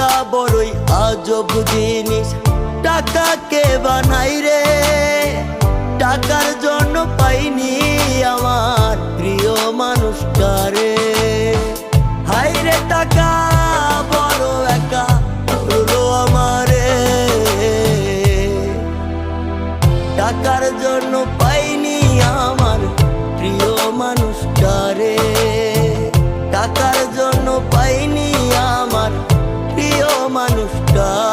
টাকা বড়ই আজব জিনিস, টাকাকে বানাই রে। টাকার জন্য পাইনি আমার প্রিয় মানুষটারে। হায়রে টাকা বড় একা করলো আমারে। টাকার জন্য পাইনি আমার প্রিয় মানুষটারে। টাকার জন্য পাইনি আমার প্রিয় মানুষটা।